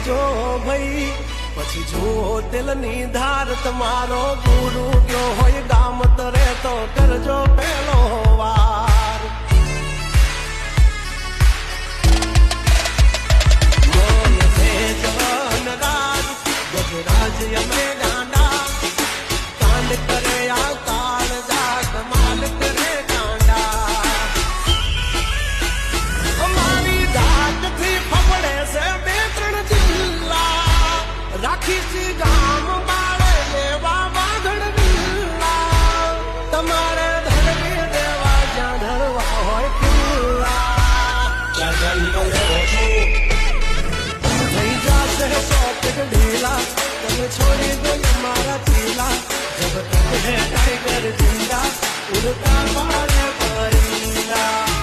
જો ભાઈ પછી જો દિલની ધાર તમારો ગુરુ ગયો હોય ગામ તરે તો કરજો પેલો વાર ગજરાજ અમે ડાંડા કાંડ કરે આ કાળ જા કમાલ કરે ડાંડા અમારી ધાકથી ફફડે છે બે ત્રણ જિલ્લા રાખી ગામ બાળે લેવા વાગડ વિલ્લા તમારે ધરવી દેવા જ્યાં ધરવા હોય ખુલ્લા થઈ જશે શોખ ઢીલા તમે છોડી દો મારા ચીલા જબ તક હે ટાઈગર જિંદા ઉડતા મારે પરિંદા